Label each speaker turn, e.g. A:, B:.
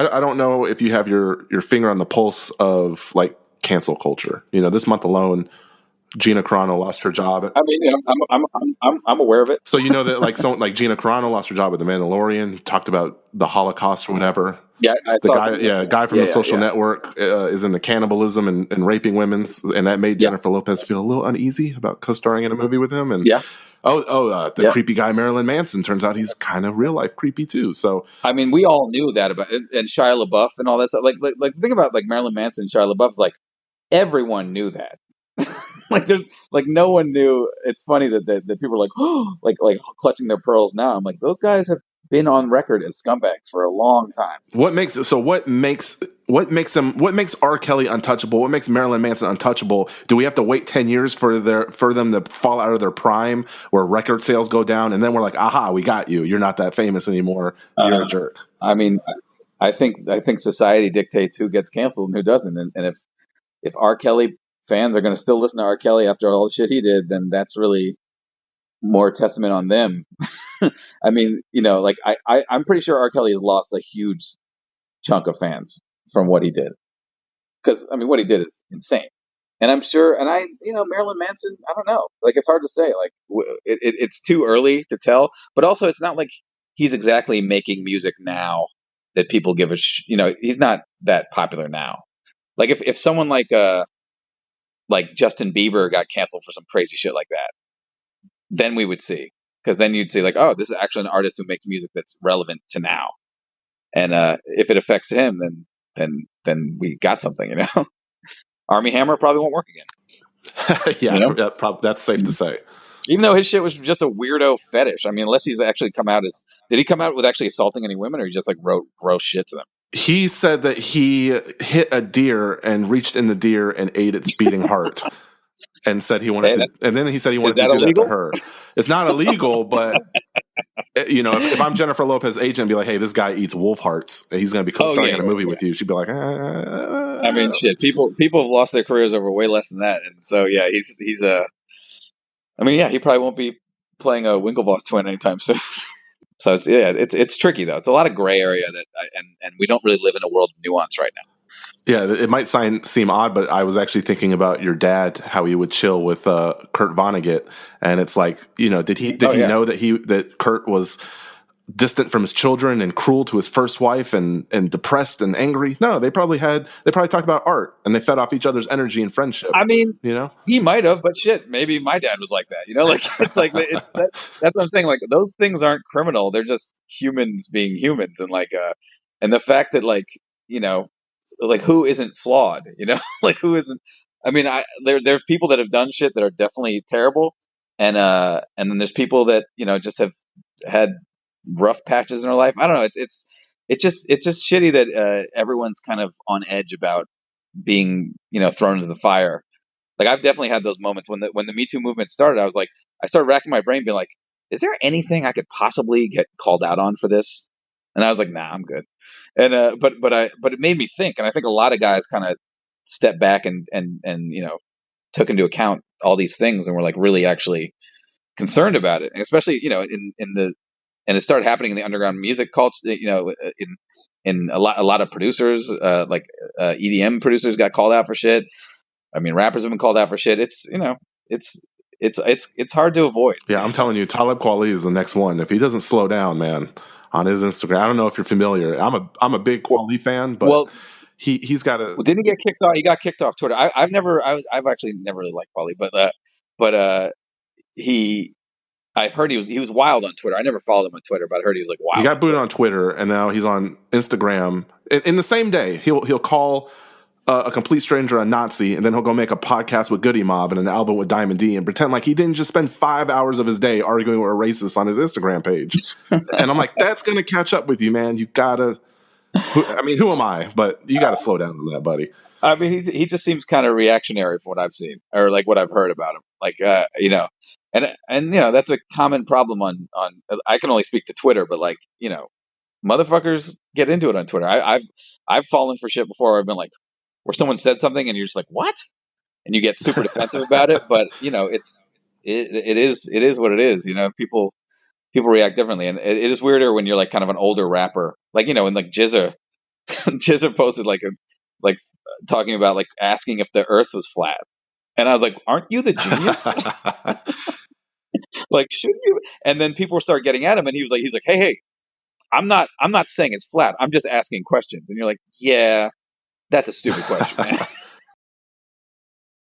A: I don't know if you have your finger on the pulse of like cancel culture. You know, this month alone, Gina Carano lost her job.
B: I mean, I'm aware of it.
A: So you know that like Gina Carano lost her job at The Mandalorian. Talked about the Holocaust or whatever.
B: Yeah, I
A: The
B: saw
A: guy,
B: it.
A: guy from The Social Network is into cannibalism and raping women, and that made Jennifer Lopez feel a little uneasy about co-starring in a movie with him. And the creepy guy Marilyn Manson, turns out he's kind of real life creepy too. So
B: I mean, we all knew that about and Shia LaBeouf and all that stuff. Like think about like Marilyn Manson, Shia LaBeouf's like everyone knew that. Like there's like no one knew. It's funny that people are like, oh, like clutching their pearls now. I'm like, those guys have been on record as scumbags for a long time.
A: What makes R. Kelly untouchable? What makes Marilyn Manson untouchable? Do we have to wait 10 years for them to fall out of their prime, where record sales go down, and then we're like, aha, we got you. You're not that famous anymore. You're a jerk.
B: I mean, I think society dictates who gets canceled and who doesn't. And if R. Kelly fans are going to still listen to R. Kelly after all the shit he did, then that's really more testament on them. I mean, you know, like I'm pretty sure R. Kelly has lost a huge chunk of fans from what he did. Because I mean, what he did is insane. And I'm sure, Marilyn Manson, I don't know. Like, it's hard to say. Like, it's too early to tell. But also, it's not like he's exactly making music now that people give he's not that popular now. Like, if someone like Justin Bieber got canceled for some crazy shit like that, then we would see. Because then you'd see, like, oh, this is actually an artist who makes music that's relevant to now. And if it affects him, then we got something, you know? Army Hammer probably won't work again.
A: Yeah, you know? That's safe to say.
B: Even though his shit was just a weirdo fetish. I mean, unless he's actually come out as... Did he come out with actually assaulting any women, or he just, like, wrote gross shit to them?
A: He said that he hit a deer and reached in the deer and ate its beating heart. And said he wanted to... And then he said he wanted to do illegal? That to her. It's not illegal, but... You know, if I'm Jennifer Lopez's agent, be like, hey, this guy eats wolf hearts. He's going to be co-starring in a movie with you. She'd be like,
B: I mean, shit. People have lost their careers over way less than that, and so yeah, he's a. I mean, yeah, he probably won't be playing a Winklevoss twin anytime soon. So it's tricky though. It's a lot of gray area and we don't really live in a world of nuance right now.
A: Yeah, it might seem odd, but I was actually thinking about your dad, how he would chill with Kurt Vonnegut, and it's like, you know, did he know that Kurt was distant from his children and cruel to his first wife and depressed and angry? No, they probably talked about art and they fed off each other's energy and friendship.
B: I mean,
A: you know,
B: he might have, but shit, maybe my dad was like that. You know, like it's like that's what I'm saying. Like those things aren't criminal; they're just humans being humans, and and the fact that like, you know. Like who isn't flawed, you know? Like who isn't? I mean, there's people that have done shit that are definitely terrible, and then there's people that, you know, just have had rough patches in their life. I don't know. It's just shitty that everyone's kind of on edge about being, you know, thrown into the fire. Like I've definitely had those moments when the Me Too movement started. I was like, I started racking my brain, being like, is there anything I could possibly get called out on for this? And I was like, nah, I'm good. And but it made me think, and I think a lot of guys kind of stepped back and you know, took into account all these things and were like really actually concerned about it, and especially, you know, and it started happening in the underground music culture, you know, in a lot of producers, like EDM producers got called out for shit. I mean, rappers have been called out for shit. It's, you know, it's hard to avoid.
A: Yeah, I'm telling you, Talib Kweli is the next one. If he doesn't slow down, man. On his Instagram, I don't know if you're familiar. I'm a big Kweli fan, but he's got a.
B: Well, didn't he get kicked off? He got kicked off Twitter. I've actually never really liked Kweli, but I've heard he was wild on Twitter. I never followed him on Twitter, but I heard he was like wild.
A: He got booted on Twitter, and now he's on Instagram. In the same day, he'll call a complete stranger a Nazi, and then he'll go make a podcast with Goody Mob and an album with Diamond D and pretend like he didn't just spend 5 hours of his day arguing with a racist on his Instagram page. And I'm like, that's going to catch up with you, man. You gotta, who am I? But you got to slow down on that, buddy.
B: I mean, he just seems kind of reactionary from what I've seen, or like what I've heard about him. Like, you know, and you know, that's a common problem on, I can only speak to Twitter, but like, you know, motherfuckers get into it on Twitter. I've fallen for shit before where I've been like, where someone said something and you're just like, what? And you get super defensive about it. But, you know, it is what it is. You know, people react differently. And it is weirder when you're like kind of an older rapper, like, you know, when like Jizza Chisholm posted like talking about like asking if the Earth was flat, and I was like, "Aren't you the genius? Like, shouldn't you?" And then people start getting at him, and he's like, "Hey, I'm not saying it's flat. I'm just asking questions." And you're like, "Yeah, that's a stupid question, man."